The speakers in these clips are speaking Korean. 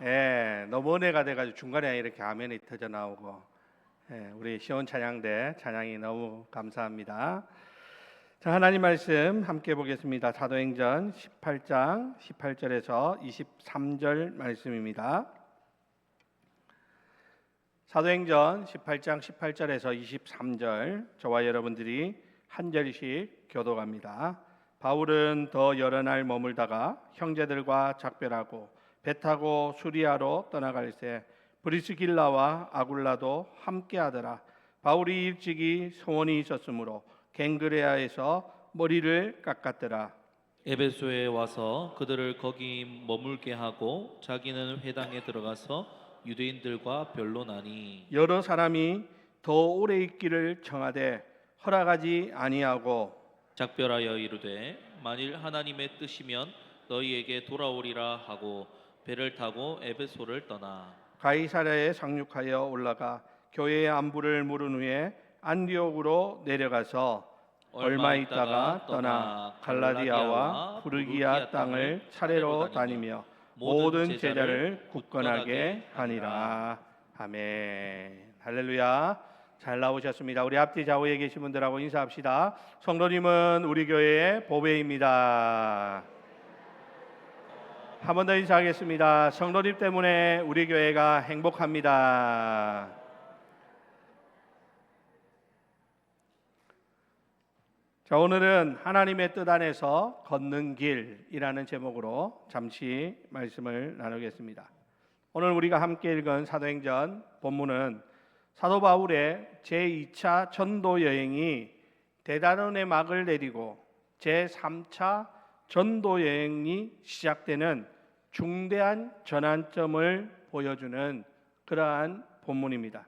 예, 너무 은혜가 돼가지고 중간에 이렇게 아멘이 터져 나오고, 예, 우리 시온 찬양대 찬양이 너무 감사합니다. 자, 하나님 말씀 함께 보겠습니다. 사도행전 18장 18절에서 23절 말씀입니다. 사도행전 18장 18절에서 23절, 저와 여러분들이 한 절씩 교독합니다. 바울은 더 여러 날 머물다가 형제들과 작별하고 배 타고 수리아로 떠나갈새 브리스길라와 아굴라도 함께하더라. 바울이 일찍이 소원이 있었으므로 갱그레아에서 머리를 깎았더라. 에베소에 와서 그들을 거기 머물게 하고 자기는 회당에 들어가서 유대인들과 변론하니 여러 사람이 더 오래 있기를 청하되 허락하지 아니하고 작별하여 이르되 만일 하나님의 뜻이면 너희에게 돌아오리라 하고 배를 타고 에베소를 떠나 가이사랴에 상륙하여 올라가 교회의 안부를 물은 후에 안디옥으로 내려가서 얼마 있다가 떠나 갈라디아와 부르기아 땅을 차례로 다니며 모든 제자를 굳건하게 하니라. 아멘. 할렐루야. 잘 나오셨습니다. 우리 앞뒤 좌우에 계신 분들하고 인사합시다. 성도님은 우리 교회의 보배입니다. 한 번 더 인사하겠습니다. 성도님 때문에 우리 교회가 행복합니다. 자, 오늘은 하나님의 뜻 안에서 걷는 길이라는 제목으로 잠시 말씀을 나누겠습니다. 오늘 우리가 함께 읽은 사도행전 본문은 사도 바울의 제2차 전도 여행이 대단원의 막을 내리고 제3차 전도 여행이 시작되는 중대한 전환점을 보여주는 그러한 본문입니다.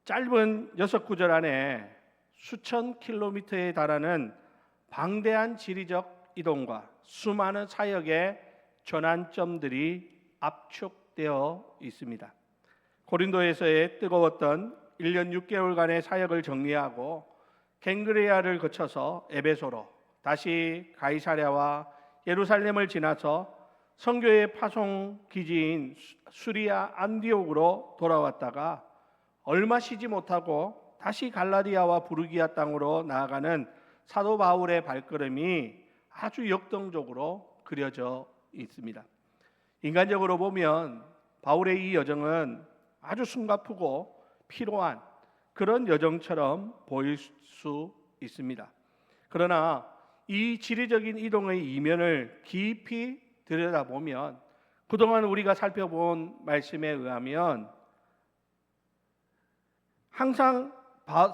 짧은 6구절 안에 수천 킬로미터에 달하는 방대한 지리적 이동과 수많은 사역의 전환점들이 압축되어 있습니다. 고린도에서의 뜨거웠던 1년 6개월간의 사역을 정리하고 갱그레아를 거쳐서 에베소로, 다시 가이사랴와 예루살렘을 지나서 선교의 파송 기지인 수리아 안디옥으로 돌아왔다가 얼마 쉬지 못하고 다시 갈라디아와 부르기아 땅으로 나아가는 사도 바울의 발걸음이 아주 역동적으로 그려져 있습니다. 인간적으로 보면 바울의 이 여정은 아주 숨가쁘고 피로한 그런 여정처럼 보일 수 있습니다. 그러나 이 지리적인 이동의 이면을 깊이 들여다보면 그동안 우리가 살펴본 말씀에 의하면 항상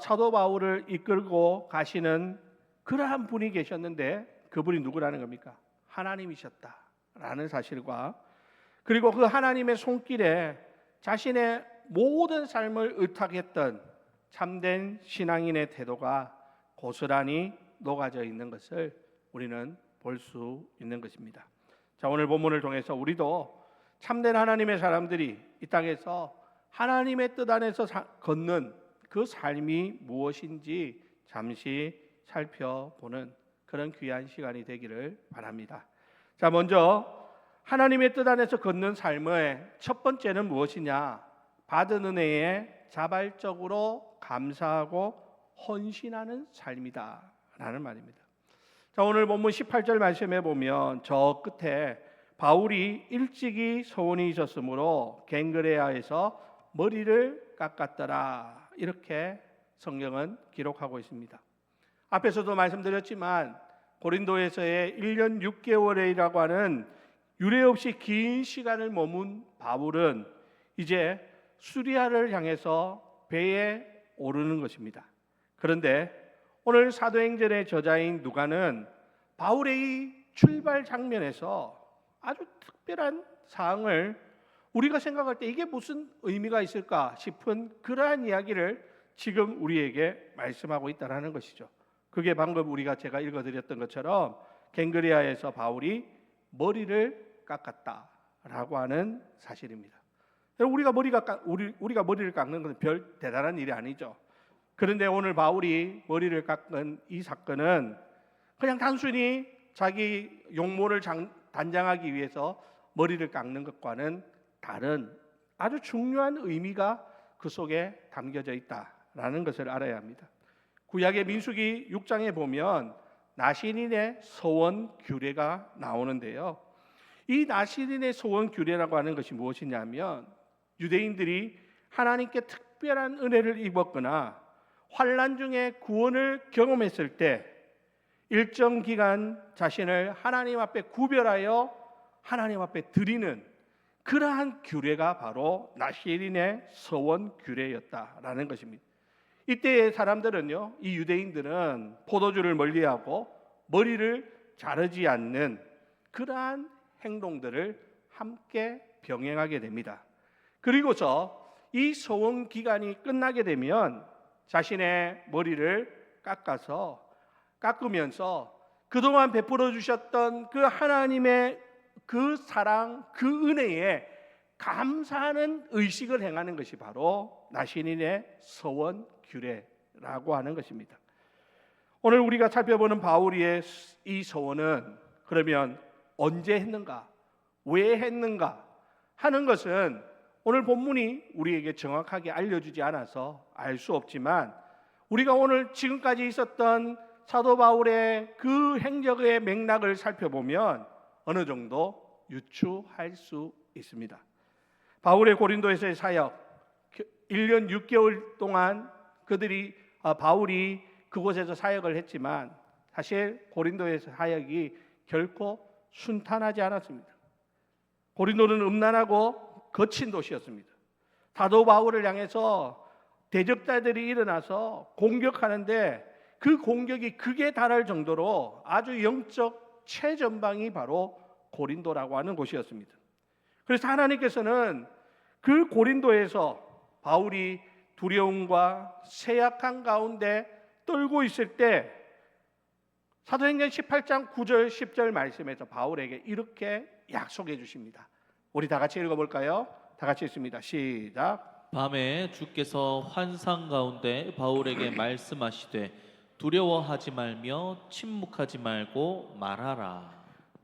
사도 바울을 이끌고 가시는 그러한 분이 계셨는데 그분이 누구라는 겁니까? 하나님이셨다라는 사실과 그리고 그 하나님의 손길에 자신의 모든 삶을 의탁했던 참된 신앙인의 태도가 고스란히 녹아져 있는 것을 우리는 볼 수 있는 것입니다. 자, 오늘 본문을 통해서 우리도 참된 하나님의 사람들이 이 땅에서 하나님의 뜻 안에서 걷는 그 삶이 무엇인지 잠시 살펴보는 그런 귀한 시간이 되기를 바랍니다. 자, 먼저 하나님의 뜻 안에서 걷는 삶의 첫 번째는 무엇이냐? 받은 은혜에 자발적으로 감사하고 헌신하는 삶이다 라는 말입니다. 자, 오늘 본문 18절 말씀에 보면 저 끝에 바울이 일찍이 소원이 있었으므로 갱그레아에서 머리를 깎았더라 이렇게 성경은 기록하고 있습니다. 앞에서도 말씀드렸지만 고린도에서의 1년 6개월이라고 하는 유례 없이 긴 시간을 머문 바울은 이제 수리아를 향해서 배에 오르는 것입니다. 그런데 오늘 사도행전의 저자인 누가는 바울의 이 출발 장면에서 아주 특별한 사항을 우리가 생각할 때 이게 무슨 의미가 있을까 싶은 그러한 이야기를 지금 우리에게 말씀하고 있다는 것이죠. 그게 방금 제가 읽어드렸던 것처럼 갱그레아에서 바울이 머리를 깎았다라고 하는 사실입니다. 우리가 머리를 깎는 것은 별 대단한 일이 아니죠. 그런데 오늘 바울이 머리를 깎은 이 사건은 그냥 단순히 자기 용모를 단장하기 위해서 머리를 깎는 것과는 다른 아주 중요한 의미가 그 속에 담겨져 있다라는 것을 알아야 합니다. 구약의 민수기 6장에 보면 나신인의 서원 규례가 나오는데요. 이 나신인의 서원 규례라고 하는 것이 무엇이냐면 유대인들이 하나님께 특별한 은혜를 입었거나 환난 중에 구원을 경험했을 때 일정 기간 자신을 하나님 앞에 구별하여 하나님 앞에 드리는 그러한 규례가 바로 나실인의 서원 규례였다라는 것입니다. 이때의 사람들은요, 이 유대인들은 포도주를 멀리하고 머리를 자르지 않는 그러한 행동들을 함께 병행하게 됩니다. 그리고서 이 서원 기간이 끝나게 되면 자신의 머리를 깎으면서 그동안 베풀어 주셨던 그 하나님의 그 사랑, 그 은혜에 감사하는 의식을 행하는 것이 바로 나신인의 서원 규례라고 하는 것입니다. 오늘 우리가 살펴보는 바울의 이 서원은 그러면 언제 했는가, 왜 했는가 하는 것은 오늘 본문이 우리에게 정확하게 알려주지 않아서 알 수 없지만 우리가 오늘 지금까지 있었던 사도 바울의 그 행적의 맥락을 살펴보면 어느 정도 유추할 수 있습니다. 바울의 고린도에서의 사역 1년 6개월 동안 바울이 그곳에서 사역을 했지만 사실 고린도에서 사역이 결코 순탄하지 않았습니다. 고린도는 음란하고 거친 도시였습니다. 사도 바울을 향해서 대적자들이 일어나서 공격하는데 그 공격이 극에 달할 정도로 아주 영적 최전방이 바로 고린도라고 하는 곳이었습니다. 그래서 하나님께서는 그 고린도에서 바울이 두려움과 쇠약한 가운데 떨고 있을 때 사도행전 18장 9절 10절 말씀에서 바울에게 이렇게 약속해 주십니다. 우리 다 같이 읽어볼까요? 다 같이 읽습니다. 시작. 밤에 주께서 환상 가운데 바울에게 말씀하시되 두려워하지 말며 침묵하지 말고 말하라.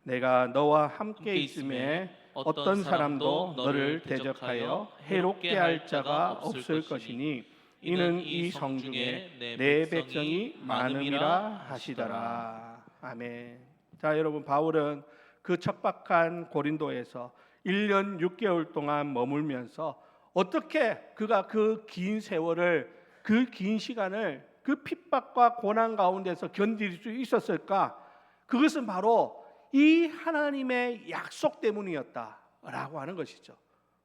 내가 너와 함께 있음에 어떤 사람도 너를 대적하여 해롭게 할 자가 없을 것이니 이는 이 성중에 내 백성이 많음이라 하시더라. 아멘. 자, 여러분, 바울은 그 척박한 고린도에서 1년 6개월 동안 머물면서 어떻게 그가 그 긴 세월을, 그 긴 시간을 그 핍박과 고난 가운데서 견딜 수 있었을까? 그것은 바로 이 하나님의 약속 때문이었다라고 하는 것이죠.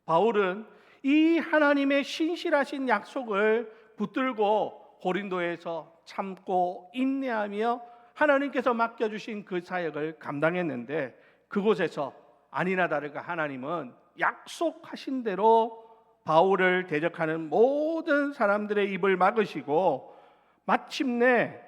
바울은 이 하나님의 신실하신 약속을 붙들고 고린도에서 참고 인내하며 하나님께서 맡겨주신 그 사역을 감당했는데 그곳에서 아니나 다를까 하나님은 약속하신 대로 바울을 대적하는 모든 사람들의 입을 막으시고 마침내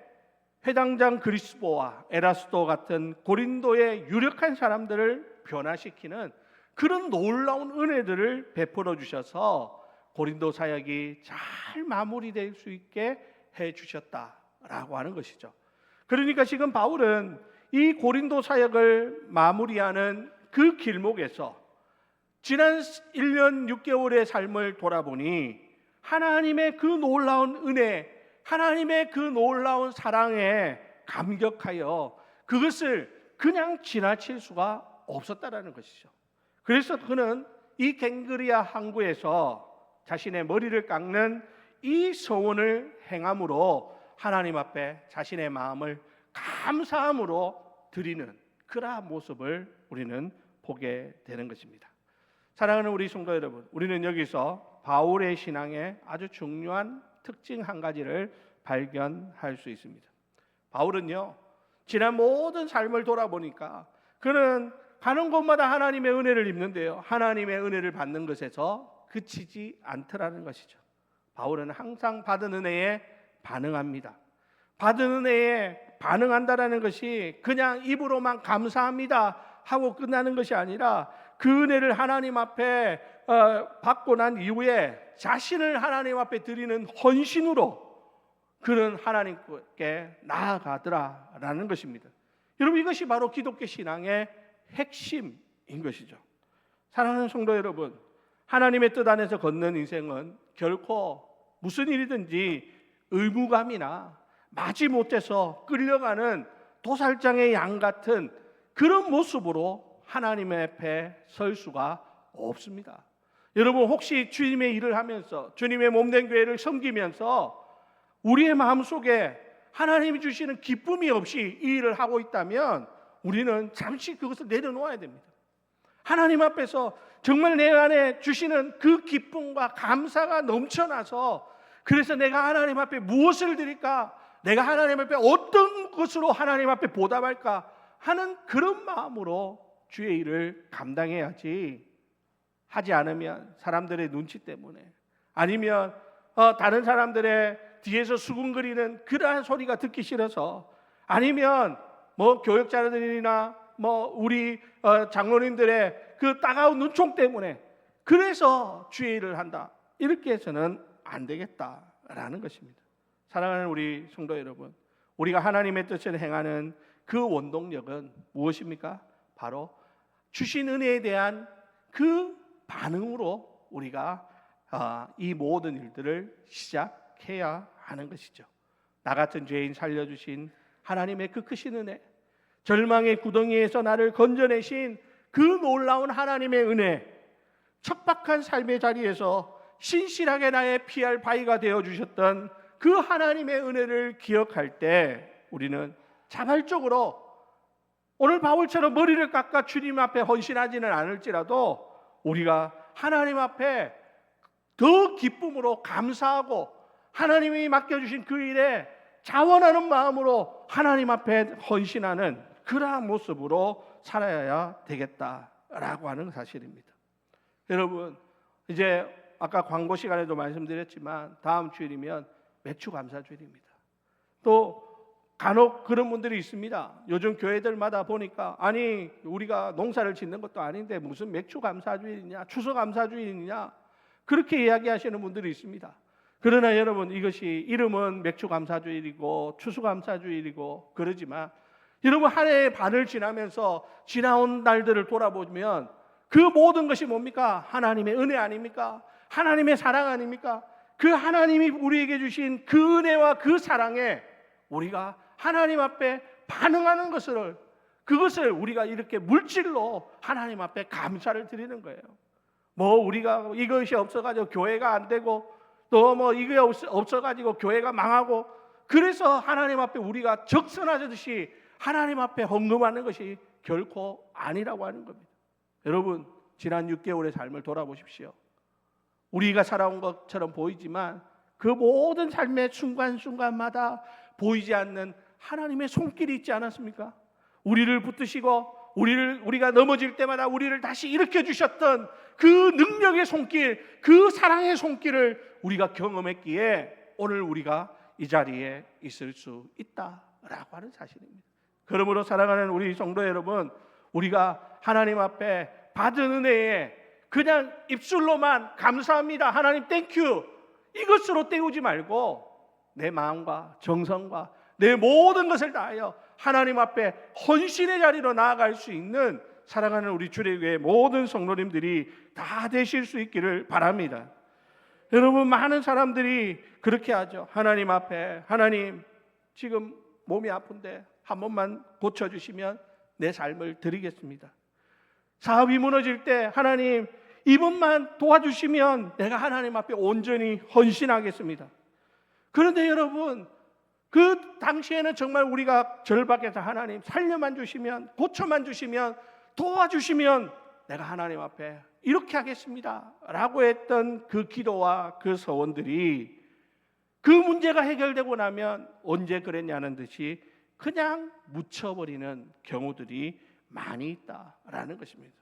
회당장 그리스보와 에라스도 같은 고린도의 유력한 사람들을 변화시키는 그런 놀라운 은혜들을 베풀어 주셔서 고린도 사역이 잘 마무리될 수 있게 해 주셨다라고 하는 것이죠. 그러니까 지금 바울은 이 고린도 사역을 마무리하는 그 길목에서 지난 1년 6개월의 삶을 돌아보니 하나님의 그 놀라운 은혜, 하나님의 그 놀라운 사랑에 감격하여 그것을 그냥 지나칠 수가 없었다라는 것이죠. 그래서 그는 이 갱그리아 항구에서 자신의 머리를 깎는 이 서원을 행함으로 하나님 앞에 자신의 마음을 감사함으로 드리는 그러한 모습을 우리는 보게 되는 것입니다. 사랑하는 우리 성도 여러분, 우리는 여기서 바울의 신앙의 아주 중요한 특징 한 가지를 발견할 수 있습니다. 바울은요, 지난 모든 삶을 돌아보니까 그는 가는 곳마다 하나님의 은혜를 입는데요, 하나님의 은혜를 받는 것에서 그치지 않더라는 것이죠. 바울은 항상 받은 은혜에 반응합니다. 받은 은혜에 반응한다라는 것이 그냥 입으로만 감사합니다 하고 끝나는 것이 아니라 그 은혜를 하나님 앞에 받고 난 이후에 자신을 하나님 앞에 드리는 헌신으로 그는 하나님께 나아가더라라는 것입니다. 여러분, 이것이 바로 기독교 신앙의 핵심인 것이죠. 사랑하는 성도 여러분, 하나님의 뜻 안에서 걷는 인생은 결코 무슨 일이든지 의무감이나 마지못해서 끌려가는 도살장의 양 같은 그런 모습으로 하나님의 앞에 설 수가 없습니다. 여러분, 혹시 주님의 일을 하면서 주님의 몸된 교회를 섬기면서 우리의 마음속에 하나님이 주시는 기쁨이 없이 이 일을 하고 있다면 우리는 잠시 그것을 내려놓아야 됩니다. 하나님 앞에서 정말 내 안에 주시는 그 기쁨과 감사가 넘쳐나서 그래서 내가 하나님 앞에 무엇을 드릴까? 내가 하나님 앞에 어떤 것으로 하나님 앞에 보답할까? 하는 그런 마음으로 주의 일을 감당해야지, 하지 않으면 사람들의 눈치 때문에 아니면 다른 사람들의 뒤에서 수군거리는 그러한 소리가 듣기 싫어서 아니면 뭐 교역자들이나 뭐 우리 장로님들의 그 따가운 눈총 때문에 그래서 주의 일을 한다, 이렇게 해서는 안 되겠다라는 것입니다. 사랑하는 우리 성도 여러분, 우리가 하나님의 뜻을 행하는 그 원동력은 무엇입니까? 바로 주신 은혜에 대한 그 반응으로 우리가 이 모든 일들을 시작해야 하는 것이죠. 나 같은 죄인 살려주신 하나님의 그 크신 은혜, 절망의 구덩이에서 나를 건져내신 그 놀라운 하나님의 은혜, 척박한 삶의 자리에서 신실하게 나의 피할 바위가 되어주셨던 그 하나님의 은혜를 기억할 때 우리는 자발적으로 오늘 바울처럼 머리를 깎아 주님 앞에 헌신하지는 않을지라도 우리가 하나님 앞에 더 기쁨으로 감사하고 하나님이 맡겨주신 그 일에 자원하는 마음으로 하나님 앞에 헌신하는 그러한 모습으로 살아야 되겠다라고 하는 사실입니다. 여러분, 이제 아까 광고 시간에도 말씀드렸지만 다음 주일이면 맥주 감사 주일입니다. 또 간혹 그런 분들이 있습니다. 요즘 교회들마다 보니까 아니 우리가 농사를 짓는 것도 아닌데 무슨 맥주 감사 주일이냐, 추수 감사 주일이냐, 그렇게 이야기하시는 분들이 있습니다. 그러나 여러분, 이것이 이름은 맥주 감사 주일이고 추수 감사 주일이고 그러지만 여러분, 한 해의 반을 지나면서 지나온 날들을 돌아보면 그 모든 것이 뭡니까? 하나님의 은혜 아닙니까? 하나님의 사랑 아닙니까? 그 하나님이 우리에게 주신 그 은혜와 그 사랑에 우리가 하나님 앞에 반응하는 그것을 우리가 이렇게 물질로 하나님 앞에 감사를 드리는 거예요. 뭐 우리가 이것이 없어가지고 교회가 안 되고 또 뭐 이게 없어가지고 교회가 망하고 그래서 하나님 앞에 우리가 적선하듯이 하나님 앞에 헌금하는 것이 결코 아니라고 하는 겁니다. 여러분, 지난 6개월의 삶을 돌아보십시오. 우리가 살아온 것처럼 보이지만 그 모든 삶의 순간순간마다 보이지 않는 하나님의 손길이 있지 않았습니까? 우리를 붙드시고 우리가 넘어질 때마다 우리를 다시 일으켜 주셨던 그 능력의 손길, 그 사랑의 손길을 우리가 경험했기에 오늘 우리가 이 자리에 있을 수 있다라고 하는 사실입니다. 그러므로 사랑하는 우리 성도 여러분, 우리가 하나님 앞에 받은 은혜에 그냥 입술로만 감사합니다, 하나님 땡큐, 이것으로 때우지 말고 내 마음과 정성과 내 모든 것을 다하여 하나님 앞에 헌신의 자리로 나아갈 수 있는 사랑하는 우리 주례교회 모든 성도님들이 다 되실 수 있기를 바랍니다. 여러분, 많은 사람들이 그렇게 하죠. 하나님 앞에, 하나님 지금 몸이 아픈데 한 번만 고쳐주시면 내 삶을 드리겠습니다. 사업이 무너질 때 하나님 이번만 도와주시면 내가 하나님 앞에 온전히 헌신하겠습니다. 그런데 여러분, 그 당시에는 정말 우리가 절박해서 하나님 살려만 주시면, 고쳐만 주시면, 도와주시면 내가 하나님 앞에 이렇게 하겠습니다 라고 했던 그 기도와 그 서원들이 그 문제가 해결되고 나면 언제 그랬냐는 듯이 그냥 묻혀버리는 경우들이 많이 있다라는 것입니다.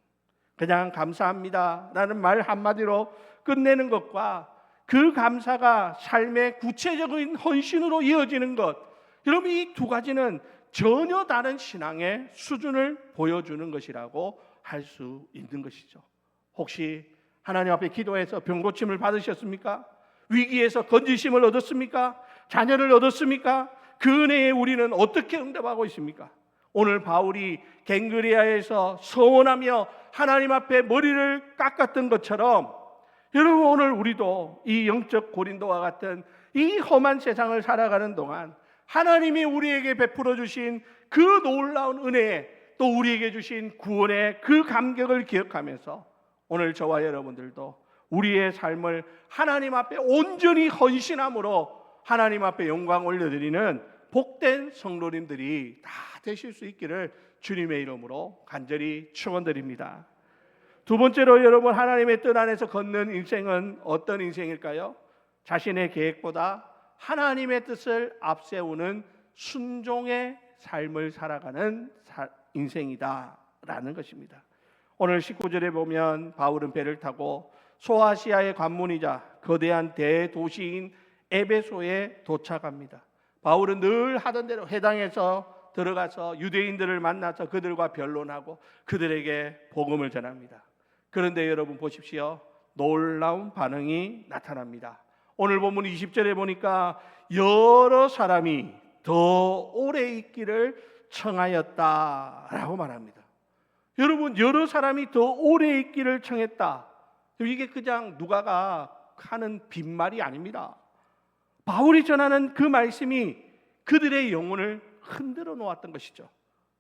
그냥 감사합니다 라는 말 한마디로 끝내는 것과 그 감사가 삶의 구체적인 헌신으로 이어지는 것, 여러분, 이 두 가지는 전혀 다른 신앙의 수준을 보여주는 것이라고 할 수 있는 것이죠. 혹시 하나님 앞에 기도해서 병고침을 받으셨습니까? 위기에서 건지심을 얻었습니까? 자녀를 얻었습니까? 그 은혜에 우리는 어떻게 응답하고 있습니까? 오늘 바울이 갱그리아에서 서원하며 하나님 앞에 머리를 깎았던 것처럼 여러분, 오늘 우리도 이 영적 고린도와 같은 이 험한 세상을 살아가는 동안 하나님이 우리에게 베풀어 주신 그 놀라운 은혜에 또 우리에게 주신 구원의 그 감격을 기억하면서 오늘 저와 여러분들도 우리의 삶을 하나님 앞에 온전히 헌신함으로 하나님 앞에 영광 올려드리는 복된 성도님들이 다 되실 수 있기를 주님의 이름으로 간절히 축원드립니다. 두 번째로 여러분, 하나님의 뜻 안에서 걷는 인생은 어떤 인생일까요? 자신의 계획보다 하나님의 뜻을 앞세우는 순종의 삶을 살아가는 인생이다라는 것입니다. 오늘 19절에 보면 바울은 배를 타고 소아시아의 관문이자 거대한 대도시인 에베소에 도착합니다. 바울은 늘 하던 대로 회당에서 들어가서 유대인들을 만나서 그들과 변론하고 그들에게 복음을 전합니다. 그런데 여러분 보십시오. 놀라운 반응이 나타납니다. 오늘 본문 20절에 보니까 여러 사람이 더 오래 있기를 청하였다라고 말합니다. 여러분, 여러 사람이 더 오래 있기를 청했다. 이게 그냥 누가가 하는 빈말이 아닙니다. 바울이 전하는 그 말씀이 그들의 영혼을 흔들어 놓았던 것이죠.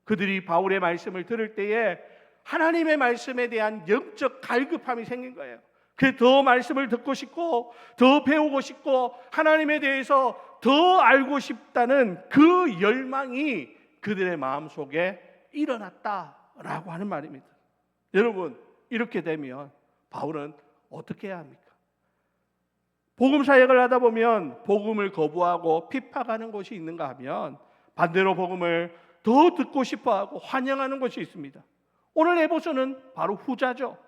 그들이 바울의 말씀을 들을 때에 하나님의 말씀에 대한 영적 갈급함이 생긴 거예요. 그래서 더 말씀을 듣고 싶고 더 배우고 싶고 하나님에 대해서 더 알고 싶다는 그 열망이 그들의 마음속에 일어났다라고 하는 말입니다. 여러분, 이렇게 되면 바울은 어떻게 해야 합니까? 복음 사역을 하다 보면 복음을 거부하고 핍박하는 곳이 있는가 하면 반대로 복음을 더 듣고 싶어하고 환영하는 곳이 있습니다. 오늘 에베소는 바로 후자죠.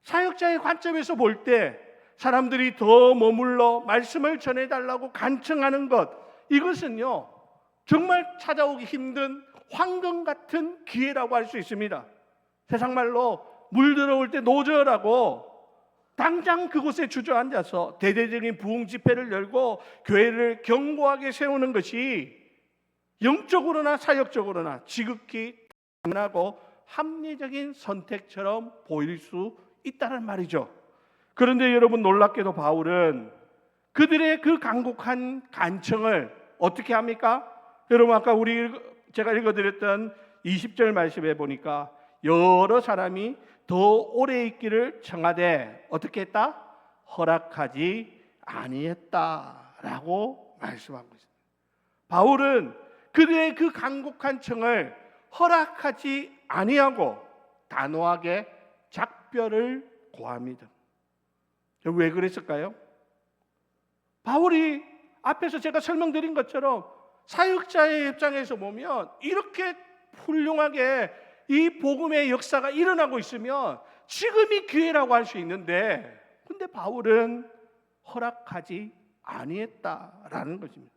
사역자의 관점에서 볼 때 사람들이 더 머물러 말씀을 전해달라고 간청하는 것, 이것은요 정말 찾아오기 힘든 황금 같은 기회라고 할 수 있습니다. 세상 말로 물 들어올 때 노절하고 당장 그곳에 주저앉아서 대대적인 부흥 집회를 열고 교회를 견고하게 세우는 것이 영적으로나 사역적으로나 지극히 당연하고 합리적인 선택처럼 보일 수 있다는 말이죠. 그런데 여러분, 놀랍게도 바울은 그들의 그 간곡한 간청을 어떻게 합니까? 여러분, 아까 제가 읽어드렸던 20절 말씀에 보니까 여러 사람이 더 오래 있기를 청하되 어떻게 했다? 허락하지 아니했다라고 말씀한 것입니다. 바울은 그들의 그 간곡한 청을 허락하지 아니하고 단호하게 작별을 고합니다. 왜 그랬을까요? 바울이 앞에서 제가 설명드린 것처럼 사역자의 입장에서 보면 이렇게 훌륭하게 이 복음의 역사가 일어나고 있으면 지금이 기회라고 할 수 있는데, 근데 바울은 허락하지 아니했다라는 것입니다.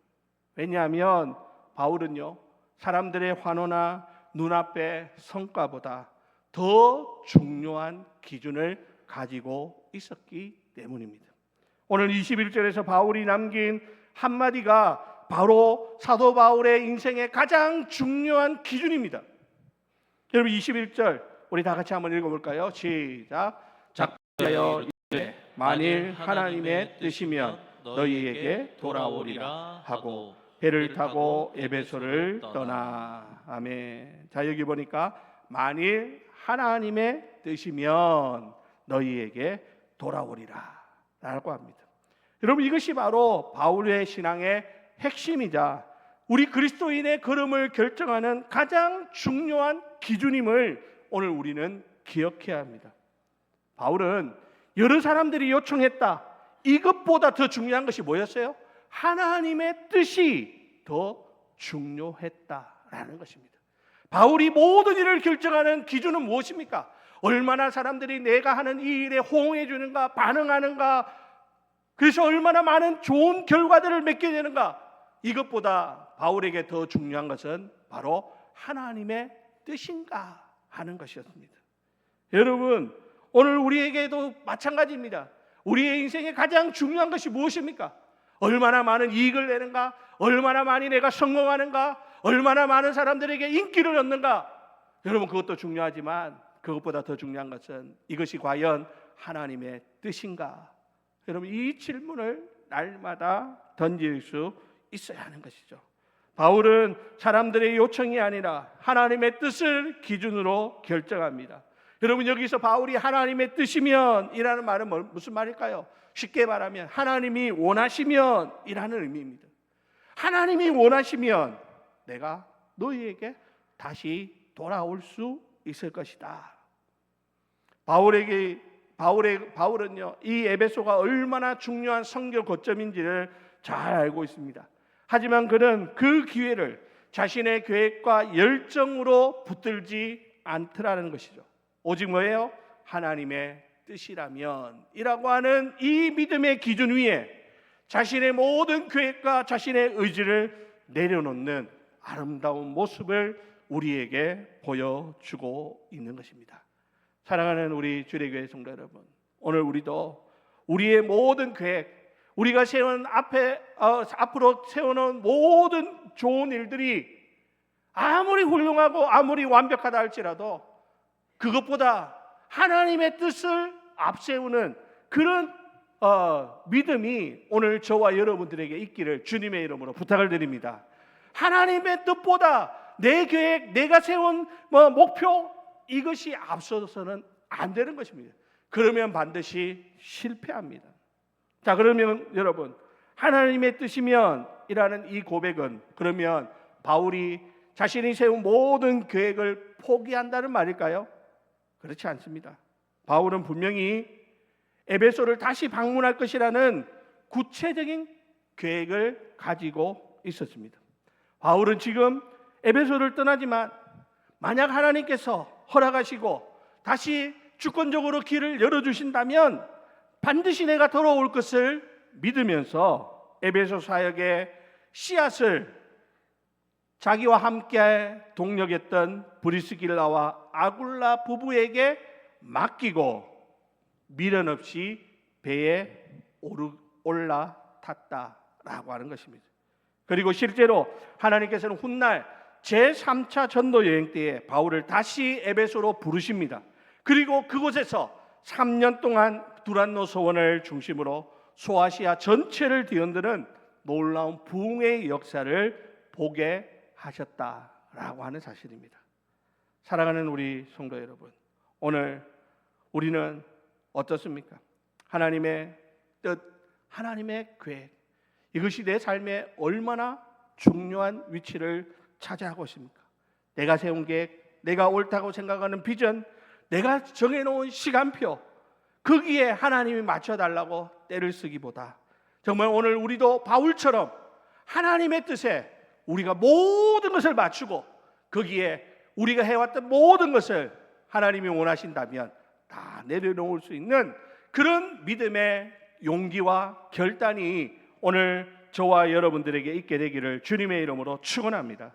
왜냐하면 바울은요 사람들의 환호나 눈앞의 성과보다 더 중요한 기준을 가지고 있었기 때문입니다. 오늘 21절에서 바울이 남긴 한마디가 바로 사도 바울의 인생의 가장 중요한 기준입니다. 여러분, 21절 우리 다 같이 한번 읽어볼까요? 시작. 작자여 이르되 만일 하나님의 뜻이면 너희에게 돌아오리라 하고 배를 타고 에베소를 떠나. 아멘. 자, 여기 보니까 만일 하나님의 뜻이면 너희에게 돌아오리라 라고 합니다. 여러분, 이것이 바로 바울의 신앙의 핵심이자 우리 그리스도인의 걸음을 결정하는 가장 중요한 기준임을 오늘 우리는 기억해야 합니다. 바울은 여러 사람들이 요청했다, 이것보다 더 중요한 것이 뭐였어요? 하나님의 뜻이 더 중요했다라는 것입니다. 바울이 모든 일을 결정하는 기준은 무엇입니까? 얼마나 사람들이 내가 하는 이 일에 호응해 주는가, 반응하는가, 그래서 얼마나 많은 좋은 결과들을 맺게 되는가. 이것보다 바울에게 더 중요한 것은 바로 하나님의 뜻인가 하는 것이었습니다. 여러분, 오늘 우리에게도 마찬가지입니다. 우리의 인생에 가장 중요한 것이 무엇입니까? 얼마나 많은 이익을 내는가, 얼마나 많이 내가 성공하는가, 얼마나 많은 사람들에게 인기를 얻는가. 여러분, 그것도 중요하지만 그것보다 더 중요한 것은 이것이 과연 하나님의 뜻인가 여러분, 이 질문을 날마다 던질 수 있어야 하는 것이죠. 바울은 사람들의 요청이 아니라 하나님의 뜻을 기준으로 결정합니다. 여러분, 여기서 바울이 하나님의 뜻이면 이라는 말은 무슨 말일까요? 쉽게 말하면 하나님이 원하시면 이라는 의미입니다. 하나님이 원하시면 내가 너희에게 다시 돌아올 수 있을 것이다. 바울은요, 이 에베소가 얼마나 중요한 선교 거점인지를 잘 알고 있습니다. 하지만 그는 그 기회를 자신의 계획과 열정으로 붙들지 않더라는 것이죠. 오직 뭐예요? 하나님의 뜻이라면 이라고 하는 이 믿음의 기준 위에 자신의 모든 계획과 자신의 의지를 내려놓는 아름다운 모습을 우리에게 보여주고 있는 것입니다. 사랑하는 우리 주례교회 성도 여러분, 오늘 우리도 우리의 모든 계획, 우리가 세운 앞으로 세워놓은 모든 좋은 일들이 아무리 훌륭하고 아무리 완벽하다 할지라도 그것보다 하나님의 뜻을 앞세우는 그런 믿음이 오늘 저와 여러분들에게 있기를 주님의 이름으로 부탁을 드립니다. 하나님의 뜻보다 내 계획, 내가 세운 목표, 이것이 앞서서는 안 되는 것입니다. 그러면 반드시 실패합니다. 자, 그러면 여러분, 하나님의 뜻이면 이라는 이 고백은 그러면 바울이 자신이 세운 모든 계획을 포기한다는 말일까요? 그렇지 않습니다. 바울은 분명히 에베소를 다시 방문할 것이라는 구체적인 계획을 가지고 있었습니다. 바울은 지금 에베소를 떠나지만 만약 하나님께서 허락하시고 다시 주권적으로 길을 열어주신다면 반드시 내가 돌아올 것을 믿으면서 에베소 사역의 씨앗을 자기와 함께 동력했던 브리스길라와 아굴라 부부에게 맡기고 미련 없이 배에 올라탔다라고 하는 것입니다. 그리고 실제로 하나님께서는 훗날 제3차 전도 여행 때에 바울을 다시 에베소로 부르십니다. 그리고 그곳에서 3년 동안 두란노 소원을 중심으로 소아시아 전체를 뒤흔드는 놀라운 부흥의 역사를 보게 하셨다라고 하는 사실입니다. 사랑하는 우리 성도 여러분, 오늘 우리는 어떻습니까? 하나님의 뜻, 하나님의 계획, 이것이 내 삶에 얼마나 중요한 위치를 차지하고 있습니까? 내가 세운 계획, 내가 옳다고 생각하는 비전, 내가 정해놓은 시간표, 거기에 하나님이 맞춰달라고 때를 쓰기보다 정말 오늘 우리도 바울처럼 하나님의 뜻에 우리가 모든 것을 맞추고 거기에 우리가 해왔던 모든 것을 하나님이 원하신다면 다 내려놓을 수 있는 그런 믿음의 용기와 결단이 오늘 저와 여러분들에게 있게 되기를 주님의 이름으로 축원합니다.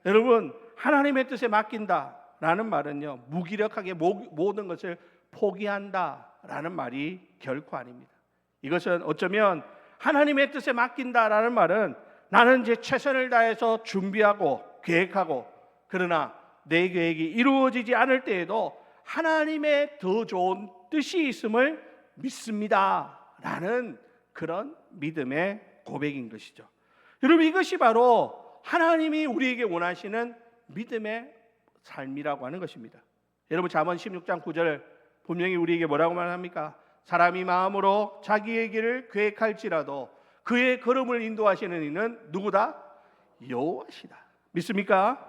여러분, 하나님의 뜻에 맡긴다라는 말은요, 무기력하게 모든 것을 포기한다라는 말이 결코 아닙니다. 이것은 어쩌면 하나님의 뜻에 맡긴다라는 말은 나는 이제 최선을 다해서 준비하고 계획하고 그러나 내 계획이 이루어지지 않을 때에도 하나님의 더 좋은 뜻이 있음을 믿습니다라는 그런 믿음의 고백인 것이죠. 여러분, 이것이 바로 하나님이 우리에게 원하시는 믿음의 삶이라고 하는 것입니다. 여러분, 잠언 16장 9절 분명히 우리에게 뭐라고 말합니까? 사람이 마음으로 자기의 길을 계획할지라도 그의 걸음을 인도하시는 이는 누구다? 여호와시다. 믿습니까?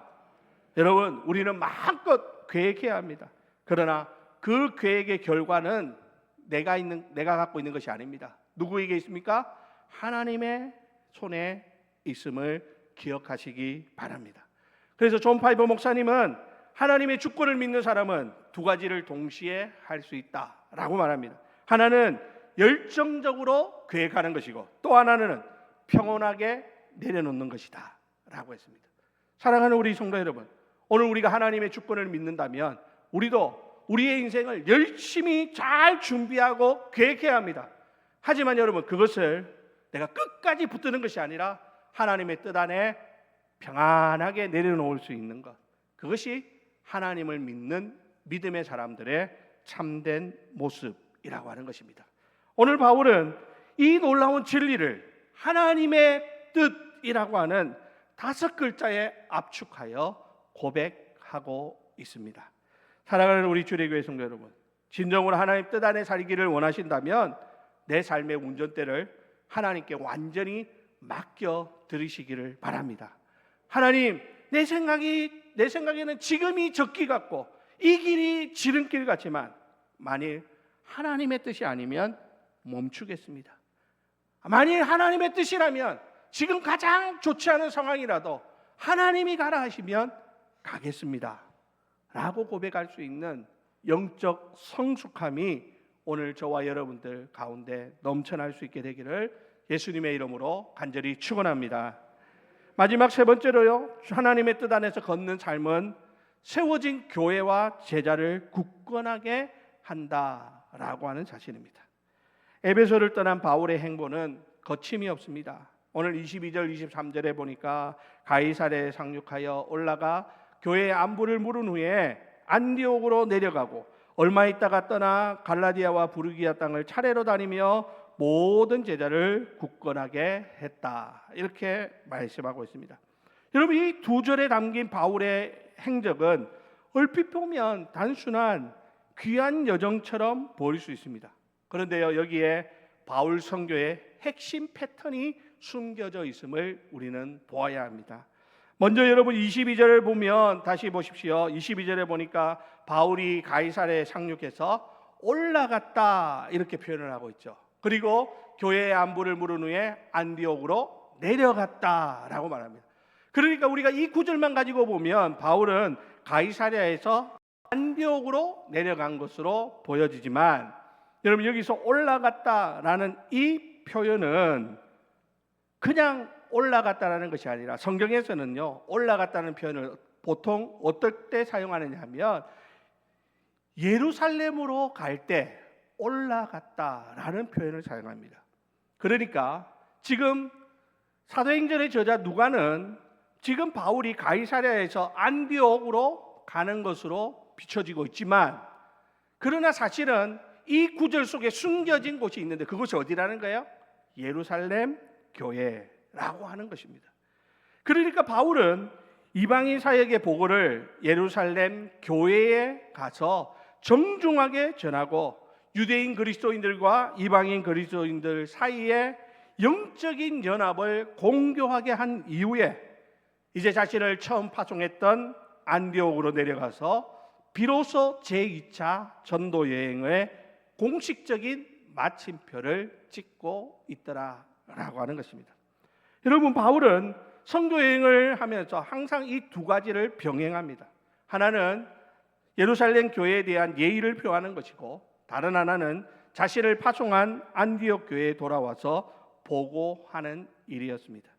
여러분, 우리는 마음껏 계획해야 합니다. 그러나 그 계획의 결과는 내가 갖고 있는 것이 아닙니다. 누구에게 있습니까? 하나님의 손에 있음을 기억하시기 바랍니다. 그래서 존 파이버 목사님은 하나님의 주권을 믿는 사람은 두 가지를 동시에 할 수 있다라고 말합니다. 하나는 열정적으로 계획하는 것이고 또 하나는 평온하게 내려놓는 것이다 라고 했습니다. 사랑하는 우리 성도 여러분, 오늘 우리가 하나님의 주권을 믿는다면 우리도 우리의 인생을 열심히 잘 준비하고 계획해야 합니다. 하지만 여러분, 그것을 내가 끝까지 붙드는 것이 아니라 하나님의 뜻 안에 평안하게 내려놓을 수 있는 것, 그것이 하나님을 믿는 믿음의 사람들의 참된 모습이라고 하는 것입니다. 오늘 바울은 이 놀라운 진리를 하나님의 뜻이라고 하는 5글자에 압축하여 고백하고 있습니다. 사랑하는 우리 주례교회 성도 여러분, 진정으로 하나님 뜻 안에 살기를 원하신다면 내 삶의 운전대를 하나님께 완전히 맡겨 드리시기를 바랍니다. 하나님, 내 생각에는 지금이 적기 같고 이 길이 지름길 같지만 만일 하나님의 뜻이 아니면 멈추겠습니다. 만일 하나님의 뜻이라면 지금 가장 좋지 않은 상황이라도 하나님이 가라 하시면 가겠습니다 라고 고백할 수 있는 영적 성숙함이 오늘 저와 여러분들 가운데 넘쳐날 수 있게 되기를 예수님의 이름으로 간절히 축원합니다. 마지막 세 번째로요, 하나님의 뜻 안에서 걷는 삶은 세워진 교회와 제자를 굳건하게 한다라고 하는 사실입니다. 에베소를 떠난 바울의 행보는 거침이 없습니다. 오늘 22절 23절에 보니까 가이사랴에 상륙하여 올라가 교회의 안부를 물은 후에 안디옥으로 내려가고 얼마 있다가 떠나 갈라디아와 부르기아 땅을 차례로 다니며 모든 제자를 굳건하게 했다, 이렇게 말씀하고 있습니다. 여러분, 이 2절에 담긴 바울의 행적은 얼핏 보면 단순한 귀한 여정처럼 보일 수 있습니다. 그런데요, 여기에 바울 선교의 핵심 패턴이 숨겨져 있음을 우리는 보아야 합니다. 먼저 여러분 22절을 보면 다시 보십시오. 22절에 보니까 바울이 가이사랴에 상륙해서 올라갔다 이렇게 표현을 하고 있죠. 그리고 교회의 안부를 물은 후에 안디옥으로 내려갔다라고 말합니다. 그러니까 우리가 이 구절만 가지고 보면 바울은 가이사랴에서 안디옥으로 내려간 것으로 보여지지만, 여러분 여기서 올라갔다라는 이 표현은 그냥 올라갔다라는 것이 아니라 성경에서는요, 올라갔다는 표현을 보통 어떨 때 사용하느냐 하면 예루살렘으로 갈 때 올라갔다라는 표현을 사용합니다. 그러니까 지금 사도행전의 저자 누가는 지금 바울이 가이사랴에서 안디옥으로 가는 것으로 비춰지고 있지만, 그러나 사실은 이 구절 속에 숨겨진 곳이 있는데 그것이 어디라는 거예요? 예루살렘 교회라고 하는 것입니다. 그러니까 바울은 이방인 사역의 보고를 예루살렘 교회에 가서 정중하게 전하고 유대인 그리스도인들과 이방인 그리스도인들 사이에 영적인 연합을 공교하게 한 이후에 이제 자신을 처음 파송했던 안디옥으로 내려가서 비로소 제2차 전도 여행의 공식적인 마침표를 찍고 있더라라고 하는 것입니다. 여러분, 바울은 선교 여행을 하면서 항상 이 2가지를 병행합니다. 하나는 예루살렘 교회에 대한 예의를 표하는 것이고, 다른 하나는 자신을 파송한 안디옥 교회에 돌아와서 보고하는 일이었습니다.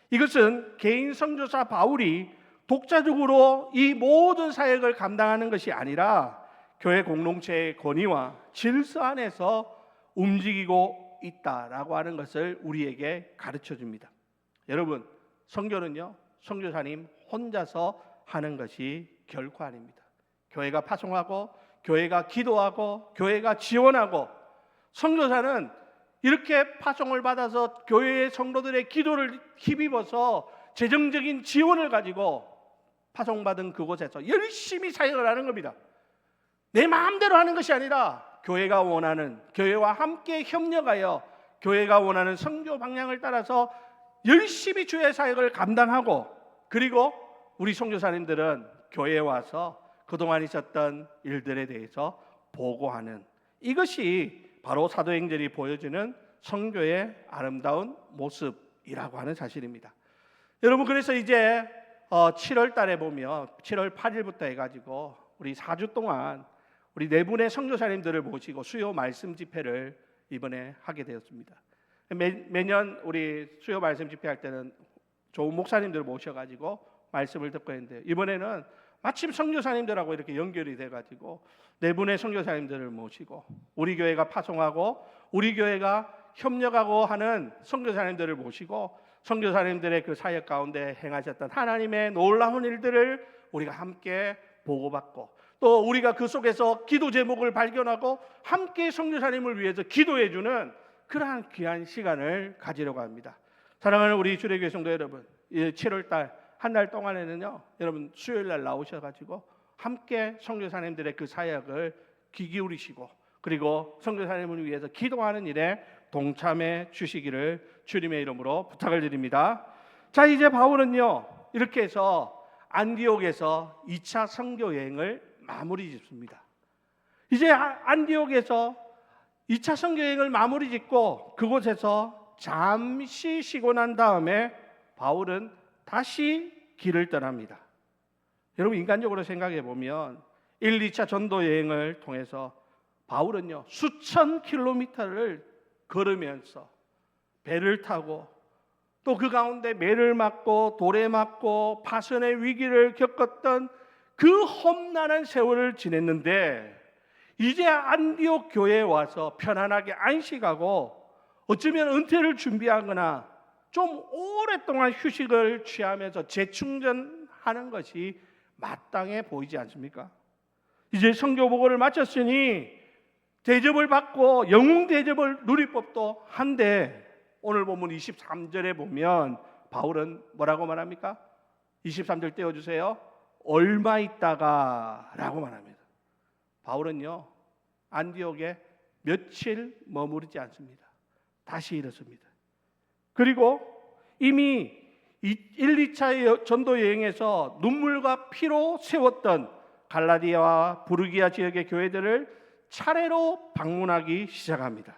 이것은 개인 선교사 바울이 독자적으로 이 모든 사역을 감당하는 것이 아니라 교회 공동체의 권위와 질서 안에서 움직이고 있다라고 하는 것을 우리에게 가르쳐 줍니다. 여러분, 선교는요, 선교사님 혼자서 하는 것이 결코 아닙니다. 교회가 파송하고, 교회가 기도하고, 교회가 지원하고, 선교사는 이렇게 파송을 받아서 교회의 성도들의 기도를 힘입어서 재정적인 지원을 가지고 파송받은 그곳에서 열심히 사역을 하는 겁니다. 내 마음대로 하는 것이 아니라 교회가 원하는, 교회와 함께 협력하여 교회가 원하는 선교 방향을 따라서 열심히 주의 사역을 감당하고, 그리고 우리 선교사님들은 교회에 와서 그동안 있었던 일들에 대해서 보고하는, 이것이 바로 사도행전이 보여주는 선교의 아름다운 모습이라고 하는 사실입니다. 여러분, 그래서 이제 7월 달에 보면 7월 8일부터 해가지고 우리 4주 동안 우리 4분의 선교사님들을 모시고 수요 말씀 집회를 이번에 하게 되었습니다. 매년 우리 수요 말씀 집회할 때는 좋은 목사님들을 모셔가지고 말씀을 듣고 했는데, 이번에는 마침 선교사님들하고 이렇게 연결이 돼가지고 4분의 선교사님들을 모시고 우리 교회가 파송하고 우리 교회가 협력하고 하는 선교사님들을 모시고 선교사님들의 그 사역 가운데 행하셨던 하나님의 놀라운 일들을 우리가 함께 보고받고, 또 우리가 그 속에서 기도 제목을 발견하고 함께 선교사님을 위해서 기도해주는 그러한 귀한 시간을 가지려고 합니다. 사랑하는 우리 주례교회 성도 여러분, 7월달 한 달 동안에는요, 여러분 수요일날 나오셔가지고 함께 선교사님들의 그 사역을 귀 기울이시고, 그리고 선교사님을 위해서 기도하는 일에 동참해 주시기를 주님의 이름으로 부탁을 드립니다. 자, 이제 바울은요, 이렇게 해서 안디옥에서 2차 선교 여행을 마무리 짓습니다. 이제 안디옥에서 2차 선교 여행을 마무리 짓고 그곳에서 잠시 쉬고 난 다음에 바울은 다시 길을 떠납니다. 여러분, 인간적으로 생각해 보면 1, 2차 전도 여행을 통해서 바울은요, 수천 킬로미터를 걸으면서 배를 타고 또 그 가운데 매를 맞고 돌에 맞고 파선의 위기를 겪었던 그 험난한 세월을 지냈는데, 이제 안디옥 교회에 와서 편안하게 안식하고 어쩌면 은퇴를 준비하거나 좀 오랫동안 휴식을 취하면서 재충전하는 것이 마땅해 보이지 않습니까? 이제 선교복음을 마쳤으니 대접을 받고 영웅 대접을 누릴 법도 한데, 오늘 본문 23절에 보면 바울은 뭐라고 말합니까? 23절 떼어주세요. 얼마 있다가 라고 말합니다. 바울은요, 안디옥에 며칠 머무르지 않습니다. 다시 일어섭니다. 그리고 이미 1, 2차 전도 여행에서 눈물과 피로 세웠던 갈라디아와 부르기아 지역의 교회들을 차례로 방문하기 시작합니다.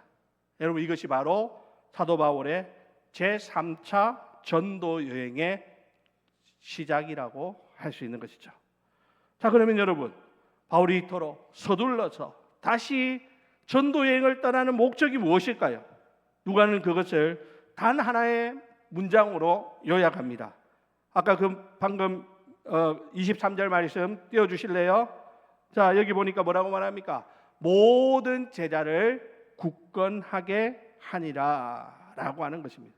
여러분, 이것이 바로 사도 바울의 제3차 전도 여행의 시작이라고 할 수 있는 것이죠. 자, 그러면 여러분, 바울이 이토록 서둘러서 다시 전도 여행을 떠나는 목적이 무엇일까요? 누가는 그것을 단 하나의 문장으로 요약합니다. 아까 방금 23절 말씀 띄워주실래요? 자, 여기 보니까 뭐라고 말합니까? 모든 제자를 굳건하게 하니라 라고 하는 것입니다.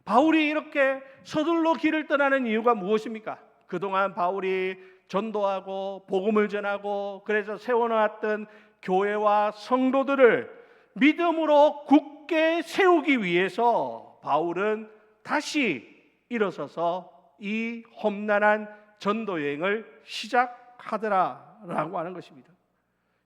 바울이 이렇게 서둘러 길을 떠나는 이유가 무엇입니까? 그동안 바울이 전도하고 복음을 전하고 그래서 세워놓았던 교회와 성도들을 믿음으로 굳게 세우기 위해서 바울은 다시 일어서서 이 험난한 전도 여행을 시작하더라라고 하는 것입니다.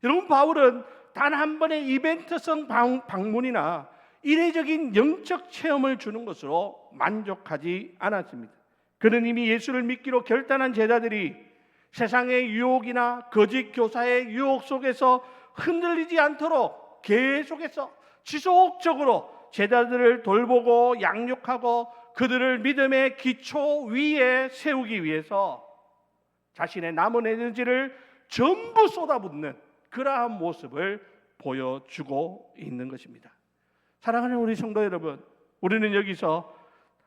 여러분, 바울은 단 한 번의 이벤트성 방문이나 이례적인 영적 체험을 주는 것으로 만족하지 않았습니다. 그는 이미 예수를 믿기로 결단한 제자들이 세상의 유혹이나 거짓 교사의 유혹 속에서 흔들리지 않도록 계속해서 지속적으로 제자들을 돌보고 양육하고 그들을 믿음의 기초 위에 세우기 위해서 자신의 남은 에너지를 전부 쏟아붓는 그러한 모습을 보여주고 있는 것입니다. 사랑하는 우리 성도 여러분, 우리는 여기서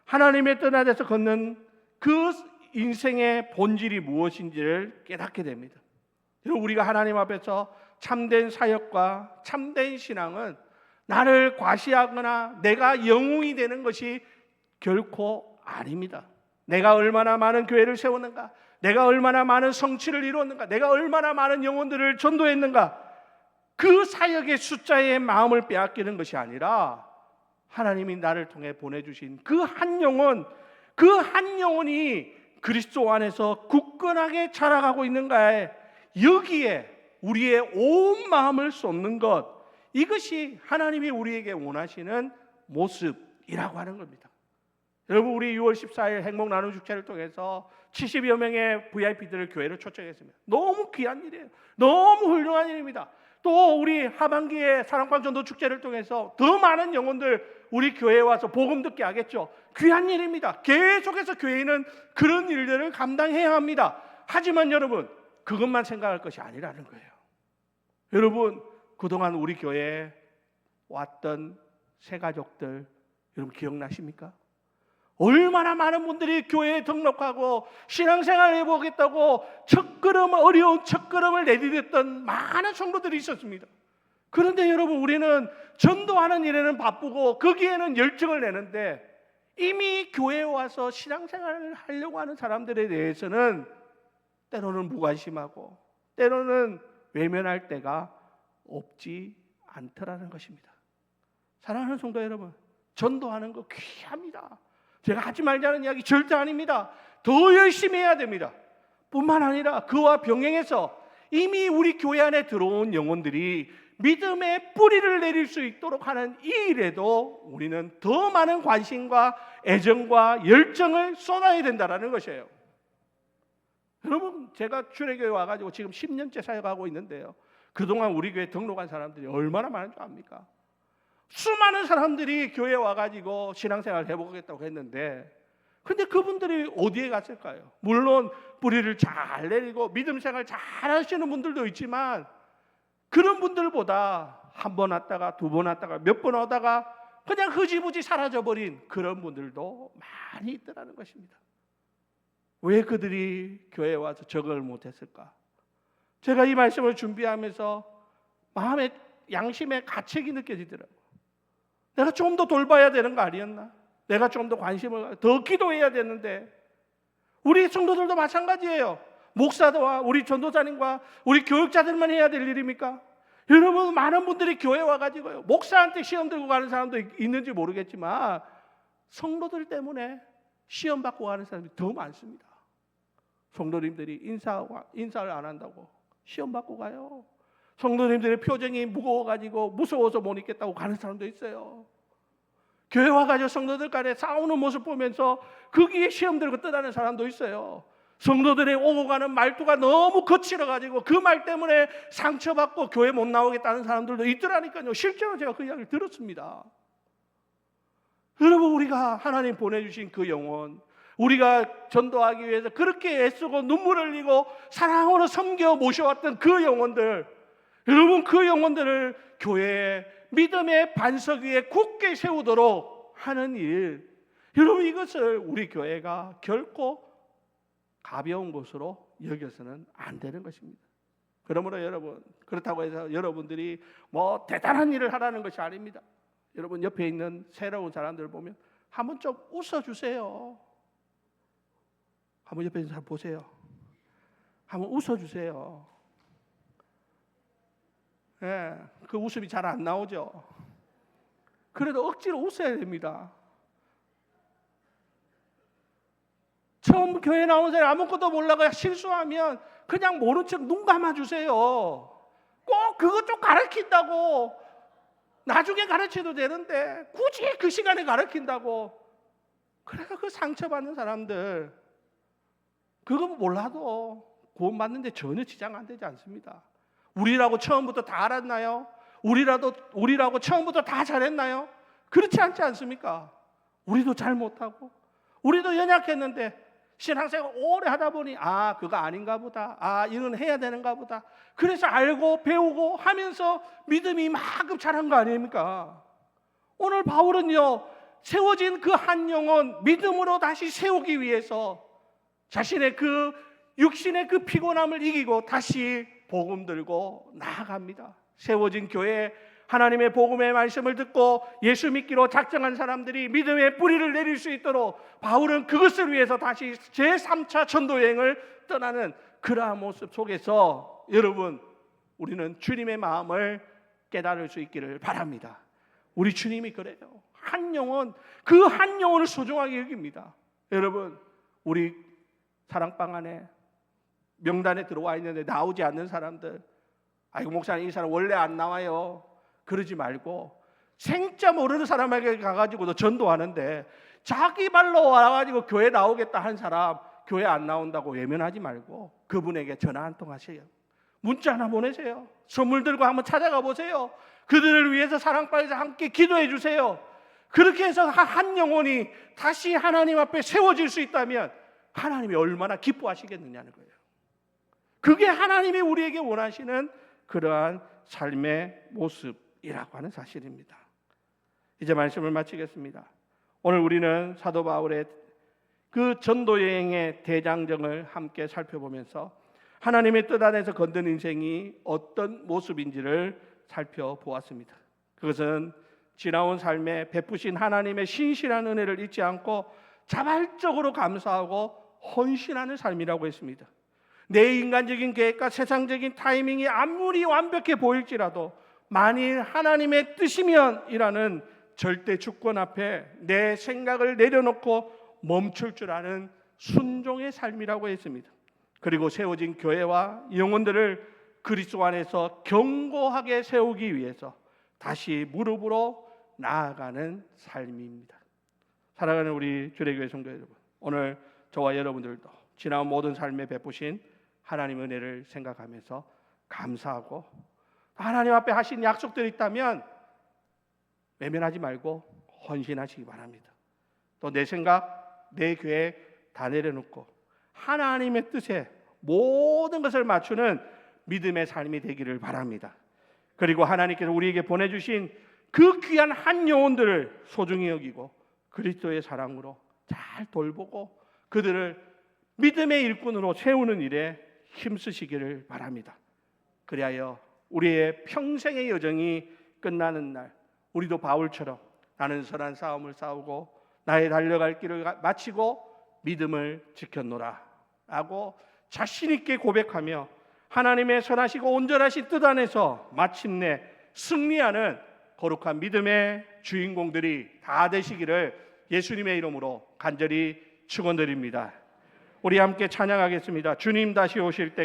하나님의 뜻 아래서 걷는 그 인생의 본질이 무엇인지를 깨닫게 됩니다. 우리가 하나님 앞에서 참된 사역과 참된 신앙은 나를 과시하거나 내가 영웅이 되는 것이 결코 아닙니다. 내가 얼마나 많은 교회를 세웠는가, 내가 얼마나 많은 성취를 이루었는가, 내가 얼마나 많은 영혼들을 전도했는가, 그 사역의 숫자에 마음을 빼앗기는 것이 아니라 하나님이 나를 통해 보내주신 그 한 영혼, 그 한 영혼이 그리스도 안에서 굳건하게 자라가고 있는가에, 여기에 우리의 온 마음을 쏟는 것, 이것이 하나님이 우리에게 원하시는 모습이라고 하는 겁니다. 여러분, 우리 6월 14일 행복 나눔 축제를 통해서 70여 명의 VIP들을 교회로 초청했습니다. 너무 귀한 일이에요. 너무 훌륭한 일입니다. 또 우리 하반기에 사랑방 전도 축제를 통해서 더 많은 영혼들 우리 교회에 와서 복음 듣게 하겠죠. 귀한 일입니다. 계속해서 교회는 그런 일들을 감당해야 합니다. 하지만 여러분, 그것만 생각할 것이 아니라는 거예요. 여러분, 그동안 우리 교회에 왔던 새 가족들 여러분 기억나십니까? 얼마나 많은 분들이 교회에 등록하고 신앙생활을 해보겠다고 어려운 첫걸음을 내디뎠던 많은 성도들이 있었습니다. 그런데 여러분, 우리는 전도하는 일에는 바쁘고 거기에는 열정을 내는데, 이미 교회에 와서 신앙생활을 하려고 하는 사람들에 대해서는 때로는 무관심하고 때로는 외면할 때가 없지 않더라는 것입니다. 사랑하는 성도 여러분, 전도하는 거 귀합니다. 제가 하지 말자는 이야기 절대 아닙니다. 더 열심히 해야 됩니다. 뿐만 아니라 그와 병행해서 이미 우리 교회 안에 들어온 영혼들이 믿음의 뿌리를 내릴 수 있도록 하는 이 일에도 우리는 더 많은 관심과 애정과 열정을 쏟아야 된다는 것이에요. 여러분, 제가 출애교회 와가지고 지금 10년째 사역하고 있는데요, 그동안 우리 교회 등록한 사람들이 얼마나 많은 줄 압니까? 수많은 사람들이 교회에 와가지고 신앙생활을 해보겠다고 했는데, 근데 그분들이 어디에 갔을까요? 물론 뿌리를 잘 내리고 믿음생활 잘 하시는 분들도 있지만, 그런 분들보다 한 번 왔다가 두 번 왔다가 몇 번 오다가 그냥 흐지부지 사라져버린 그런 분들도 많이 있더라는 것입니다. 왜 그들이 교회에 와서 적응을 못했을까? 제가 이 말씀을 준비하면서 마음에 양심의 가책이 느껴지더라고요. 내가 좀 더 돌봐야 되는 거 아니었나? 내가 좀 더 관심을 더 기도해야 되는데, 우리 성도들도 마찬가지예요. 목사와 우리 전도사님과 우리 교육자들만 해야 될 일입니까? 여러분, 많은 분들이 교회 와가지고요, 목사한테 시험 들고 가는 사람도 있는지 모르겠지만 성도들 때문에 시험 받고 가는 사람이 더 많습니다. 성도님들이 인사를 안 한다고 시험 받고 가요. 성도님들의 표정이 무거워가지고 무서워서 못 있겠다고 가는 사람도 있어요. 교회 와가지고 성도들 간에 싸우는 모습 보면서 거기에 시험 들고 떠나는 사람도 있어요. 성도들의 오고 가는 말투가 너무 거칠어가지고 그 말 때문에 상처받고 교회 못 나오겠다는 사람들도 있더라니까요. 실제로 제가 그 이야기를 들었습니다. 여러분, 우리가 하나님 보내주신 그 영혼, 우리가 전도하기 위해서 그렇게 애쓰고 눈물 흘리고 사랑으로 섬겨 모셔왔던 그 영혼들, 여러분, 그 영혼들을 교회의 믿음의 반석 위에 굳게 세우도록 하는 일, 여러분, 이것을 우리 교회가 결코 가벼운 것으로 여겨서는 안 되는 것입니다. 그러므로 여러분, 그렇다고 해서 여러분들이 뭐 대단한 일을 하라는 것이 아닙니다. 여러분, 옆에 있는 새로운 사람들 보면 한번 좀 웃어주세요. 한번 옆에 있는 사람 보세요. 한번 웃어주세요. 예, 그 웃음이 잘 안 나오죠. 그래도 억지로 웃어야 됩니다. 처음 교회 나오는 사람이 아무것도 몰라가 실수하면 그냥 모른 척 눈 감아주세요. 꼭 그것 좀 가르친다고 나중에 가르쳐도 되는데 굳이 그 시간에 가르친다고. 그래서 그 상처받는 사람들, 그거 몰라도 구원받는데 전혀 지장 안 되지 않습니다. 우리라고 처음부터 다 알았나요? 우리라고 처음부터 다 잘했나요? 그렇지 않지 않습니까? 우리도 잘 못하고 우리도 연약했는데 신앙생활 오래 하다 보니 그거 아닌가 보다, 이건 해야 되는가 보다, 그래서 알고 배우고 하면서 믿음이 이만큼 자란 거 아닙니까? 오늘 바울은요, 세워진 그 한 영혼 믿음으로 다시 세우기 위해서 자신의 그 육신의 그 피곤함을 이기고 다시 복음 들고 나아갑니다. 세워진 교회, 하나님의 복음의 말씀을 듣고 예수 믿기로 작정한 사람들이 믿음의 뿌리를 내릴 수 있도록 바울은 그것을 위해서 다시 제3차 전도여행을 떠나는 그러한 모습 속에서 여러분, 우리는 주님의 마음을 깨달을 수 있기를 바랍니다. 우리 주님이 그래요. 한 영혼, 그 한 영혼을 소중하게 여깁니다. 여러분, 우리 사랑방 안에 명단에 들어와 있는데 나오지 않는 사람들, 아이고 목사님 이 사람 원래 안 나와요, 그러지 말고 생자 모르는 사람에게 가가지고도 전도하는데 자기 발로 와가지고 교회 나오겠다 한 사람 교회 안 나온다고 외면하지 말고 그분에게 전화 한 통 하세요. 문자 하나 보내세요. 선물 들고 한번 찾아가 보세요. 그들을 위해서 사랑방에서 함께 기도해 주세요. 그렇게 해서 한 영혼이 다시 하나님 앞에 세워질 수 있다면 하나님이 얼마나 기뻐하시겠느냐는 거예요. 그게 하나님이 우리에게 원하시는 그러한 삶의 모습이라고 하는 사실입니다. 이제 말씀을 마치겠습니다. 오늘 우리는 사도 바울의 그 전도 여행의 대장정을 함께 살펴보면서 하나님의 뜻 안에서 건든 인생이 어떤 모습인지를 살펴보았습니다. 그것은 지나온 삶에 베푸신 하나님의 신실한 은혜를 잊지 않고 자발적으로 감사하고 헌신하는 삶이라고 했습니다. 내 인간적인 계획과 세상적인 타이밍이 아무리 완벽해 보일지라도 만일 하나님의 뜻이면이라는 절대 주권 앞에 내 생각을 내려놓고 멈출 줄 아는 순종의 삶이라고 했습니다. 그리고 세워진 교회와 영혼들을 그리스도 안에서 견고하게 세우기 위해서 다시 무릎으로 나아가는 삶입니다. 사랑하는 우리 주례교회 성도 여러분, 오늘 저와 여러분들도 지나온 모든 삶에 베푸신 하나님 은혜를 생각하면서 감사하고 하나님 앞에 하신 약속들이 있다면 외면하지 말고 헌신하시기 바랍니다. 또 내 생각, 내 계획 다 내려놓고 하나님의 뜻에 모든 것을 맞추는 믿음의 삶이 되기를 바랍니다. 그리고 하나님께서 우리에게 보내주신 그 귀한 한 영혼들을 소중히 여기고 그리스도의 사랑으로 잘 돌보고 그들을 믿음의 일꾼으로 세우는 일에 힘쓰시기를 바랍니다. 그리하여 우리의 평생의 여정이 끝나는 날 우리도 바울처럼 나는 선한 싸움을 싸우고 나의 달려갈 길을 마치고 믿음을 지켰노라 라고 자신 있게 고백하며 하나님의 선하시고 온전하신 뜻 안에서 마침내 승리하는 거룩한 믿음의 주인공들이 다 되시기를 예수님의 이름으로 간절히 축원드립니다. 우리 함께 찬양하겠습니다. 주님 다시 오실 때